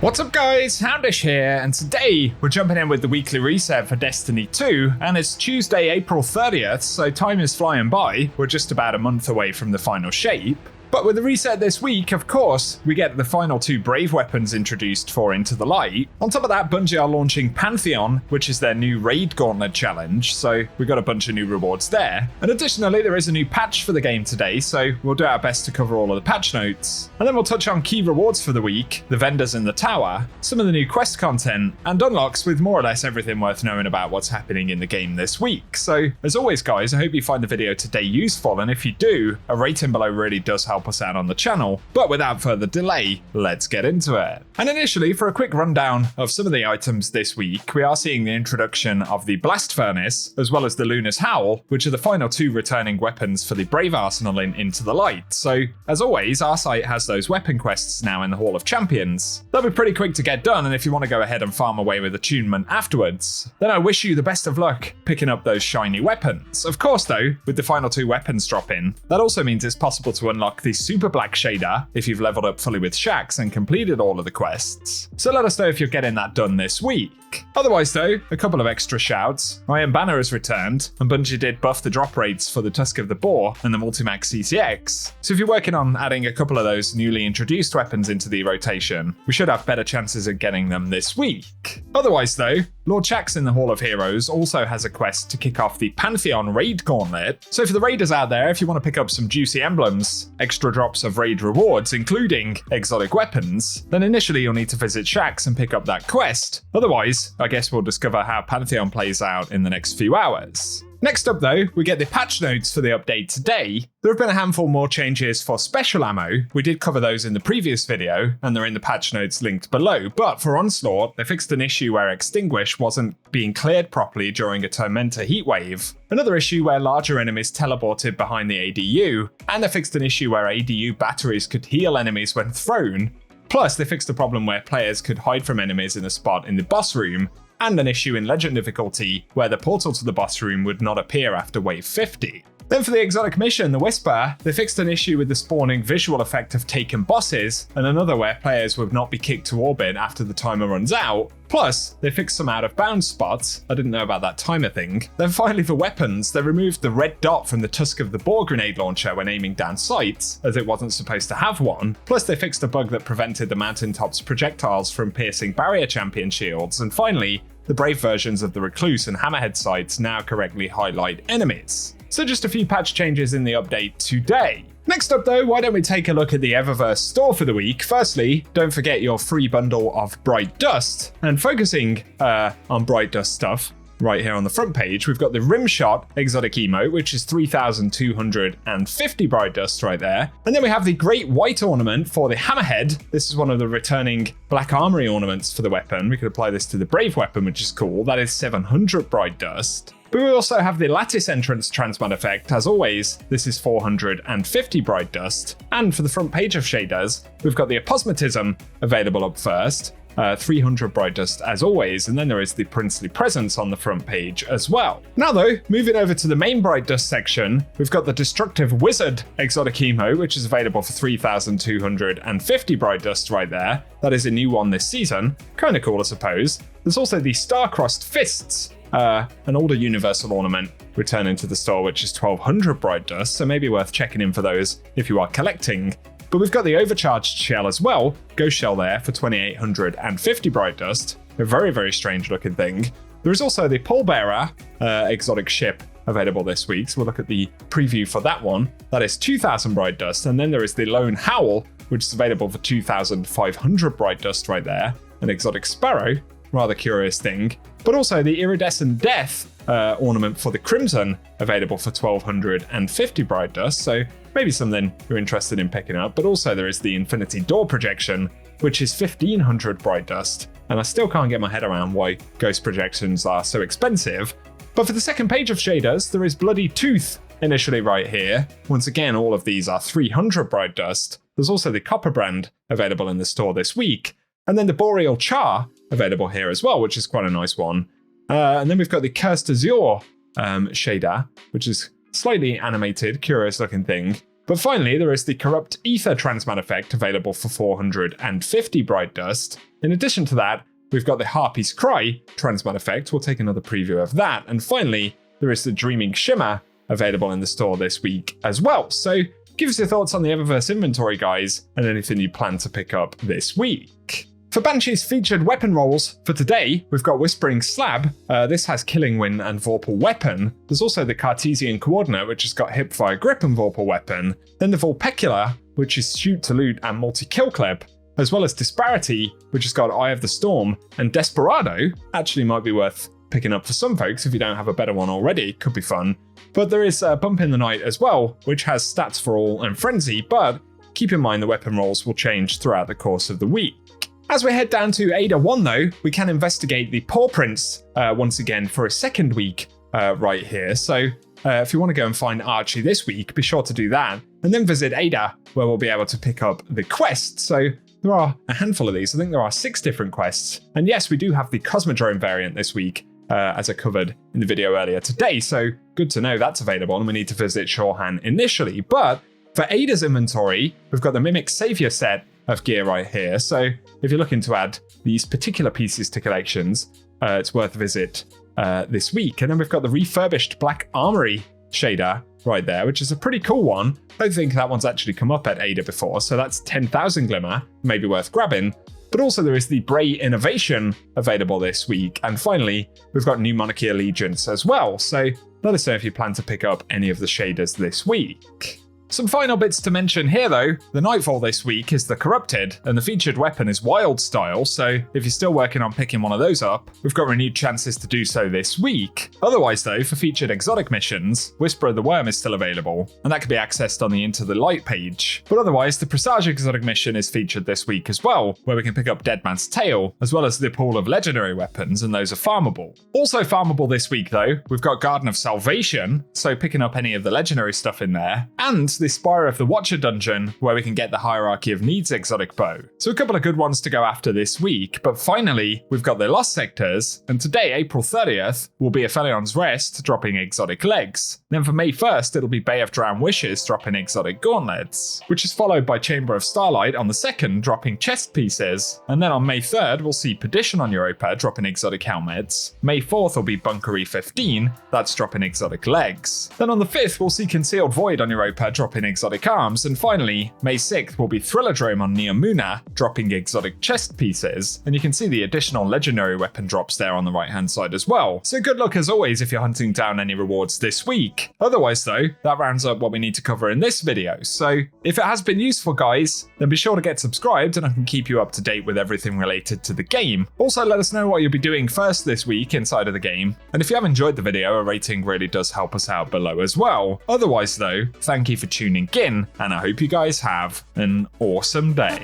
What's up guys, Houndish here, and today we're jumping in with the weekly reset for Destiny 2, and it's Tuesday, April 30th, so time is flying by. We're just about a month away from the final shape. But with the reset this week, of course, we get the final two Brave weapons introduced for Into the Light. On top of that, Bungie are launching Pantheon, which is their new Raid Gauntlet challenge, so we got a bunch of new rewards there. And additionally, there is a new patch for the game today, so we'll do our best to cover all of the patch notes. And then we'll touch on key rewards for the week, the vendors in the tower, some of the new quest content, and unlocks with more or less everything worth knowing about what's happening in the game this week. So, as always guys, I hope you find the video today useful, and if you do, a rating below really does help us out on the channel. But without further delay, let's get into it. And initially, for a quick rundown of some of the items this week, we are seeing the introduction of the Blast Furnace, as well as the Luna's Howl, which are the final two returning weapons for the Brave arsenal in Into the Light. So, as always, our site has those weapon quests now in the Hall of Champions. They'll be pretty quick to get done, and if you want to go ahead and farm away with attunement afterwards, then I wish you the best of luck picking up those shiny weapons. Of course though, with the final two weapons dropping, that also means it's possible to unlock the Super Black shader if you've leveled up fully with Shax and completed all of the quests. So let us know if you're getting that done this week. Otherwise though, a couple of extra shouts. Iron Banner has returned, and Bungie did buff the drop rates for the Tusk of the Boar and the Multimax CCX. So if you're working on adding a couple of those newly introduced weapons into the rotation, we should have better chances of getting them this week. Otherwise though, Lord Shax in the Hall of Heroes also has a quest to kick off the Pantheon Raid Gauntlet. So for the raiders out there, if you want to pick up some juicy emblems, extra drops of raid rewards, including exotic weapons, then initially you'll need to visit Shax and pick up that quest. Otherwise, I guess we'll discover how Pantheon plays out in the next few hours. Next up though, we get the patch notes for the update today. There have been a handful more changes for special ammo. We did cover those in the previous video, and they're in the patch notes linked below, but for Onslaught, they fixed an issue where Extinguish wasn't being cleared properly during a Tormenta heatwave, another issue where larger enemies teleported behind the ADU, and they fixed an issue where ADU batteries could heal enemies when thrown. Plus, they fixed a problem where players could hide from enemies in a spot in the boss room, and an issue in Legend difficulty where the portal to the boss room would not appear after wave 50. Then for the exotic mission, the Whisper, they fixed an issue with the spawning visual effect of taken bosses, and another where players would not be kicked to orbit after the timer runs out. Plus, they fixed some out of bounds spots. I didn't know about that timer thing. Then finally for weapons, they removed the red dot from the Tusk of the Boar grenade launcher when aiming down sights, as it wasn't supposed to have one. Plus they fixed a bug that prevented the mountaintop's projectiles from piercing barrier champion shields. And finally, the Brave versions of the Recluse and Hammerhead sights now correctly highlight enemies. So just a few patch changes in the update today. Next up though, why don't we take a look at the Eververse store for the week. Firstly, don't forget your free bundle of Bright Dust, and focusing on Bright Dust stuff, right here on the front page, we've got the Rimshot exotic emote, which is 3,250 Bright Dust right there. And then we have the Great White ornament for the Hammerhead. This is one of the returning Black Armory ornaments for the weapon. We could apply this to the Brave weapon, which is cool. That is 700 Bright Dust. But we also have the Lattice Entrance Transmut effect. As always, this is 450 Bright Dust. And for the front page of shaders, we've got the Aposmatism available up first. 300 Bright Dust as always, and then there is the Princely Presence on the front page as well. Now though, moving over to the main Bright Dust section, we've got the Destructive Wizard exotic emo, which is available for 3,250 Bright Dust right there. That is a new one this season. Kinda cool, I suppose. There's also the Star-Crossed Fists, an older universal ornament returning to the store, which is 1,200 Bright Dust, so maybe worth checking in for those if you are collecting. But we've got the Overcharged Shell as well, Ghost Shell there for 2,850 Bright Dust, a very, very strange looking thing. There is also the Pallbearer exotic ship available this week, so we'll look at the preview for that one. That is 2,000 Bright Dust, and then there is the Lone Howl, which is available for 2,500 Bright Dust right there, an exotic Sparrow, rather curious thing. But also the Iridescent Death ornament for the Crimson, available for 1,250 Bright Dust, so maybe something you're interested in picking up. But also there is the Infinity Door projection, which is 1,500 Bright Dust, and I still can't get my head around why ghost projections are so expensive. But for the second page of shaders, there is Bloody Tooth initially right here. Once again, all of these are 300 Bright Dust. There's also the Copperbrand available in the store this week, and then the Boreal Char available here as well, which is quite a nice one. And then we've got the Cursed Azure shader, which is slightly animated, curious looking thing. But finally, there is the Corrupt Ether Transmat effect available for 450 Bright Dust. In addition to that, we've got the Harpy's Cry Transmat effect. We'll take another preview of that. And finally, there is the Dreaming Shimmer available in the store this week as well. So give us your thoughts on the Eververse inventory, guys, and anything you plan to pick up this week. For Banshee's featured weapon rolls for today, we've got Whispering Slab. This has Killing Wind and Vorpal Weapon. There's also the Cartesian Coordinate, which has got Hipfire Grip and Vorpal Weapon. Then the Vulpecula, which is Shoot to Loot and Multi-Kill Clip, as well as Disparity, which has got Eye of the Storm, and Desperado actually might be worth picking up for some folks if you don't have a better one already. Could be fun. But there is Bump in the Night as well, which has Stats for All and Frenzy, but keep in mind the weapon rolls will change throughout the course of the week. As we head down to Ada 1 though, we can investigate the Paw Prints once again for a second week right here. So if you want to go and find Archie this week, be sure to do that. And then visit Ada, where we'll be able to pick up the quests. So there are a handful of these. I think there are 6 different quests. And yes, we do have the Cosmodrome variant this week, as I covered in the video earlier today. So good to know that's available, and we need to visit Shorhan initially. But for Ada's inventory, we've got the Mimic Savior set of gear right here. So if you're looking to add these particular pieces to collections, it's worth a visit this week. And then we've got the refurbished Black Armory shader right there, which is a pretty cool one. I don't think that one's actually come up at Ada before, so that's 10,000 Glimmer, maybe worth grabbing. But also there is the Bray Innovation available this week. And finally, we've got New Monarchy Allegiance as well. So let us know if you plan to pick up any of the shaders this week. Some final bits to mention here though. The Nightfall this week is the Corrupted, and the featured weapon is Wild Style, so if you're still working on picking one of those up, we've got renewed chances to do so this week. Otherwise though, for featured exotic missions, Whisper of the Worm is still available, and that can be accessed on the Into the Light page. But otherwise, the Presage exotic mission is featured this week as well, where we can pick up Dead Man's Tail, as well as the pool of legendary weapons, and those are farmable. Also farmable this week though, we've got Garden of Salvation, so picking up any of the legendary stuff in there, and the Spire of the Watcher dungeon, where we can get the Hierarchy of Needs exotic bow. So a couple of good ones to go after this week, but finally, we've got the Lost Sectors, and today, April 30th, will be Aphelion's Rest, dropping exotic legs. Then for May 1st, it'll be Bay of Drowned Wishes, dropping exotic gauntlets, which is followed by Chamber of Starlight on the 2nd, dropping chest pieces. And then on May 3rd, we'll see Perdition on Europa, dropping exotic helmets. May 4th will be Bunkery 15, that's dropping exotic legs. Then on the 5th, we'll see Concealed Void on Europa, dropping exotic arms, and finally, May 6th will be Thrilladrome on Neomuna, dropping exotic chest pieces, and you can see the additional legendary weapon drops there on the right hand side as well. So good luck as always if you're hunting down any rewards this week. Otherwise though, that rounds up what we need to cover in this video, so if it has been useful guys, then be sure to get subscribed and I can keep you up to date with everything related to the game. Also let us know what you'll be doing first this week inside of the game, and if you have enjoyed the video, a rating really does help us out below as well. Otherwise though, thank you for tuning in, and I hope you guys have an awesome day.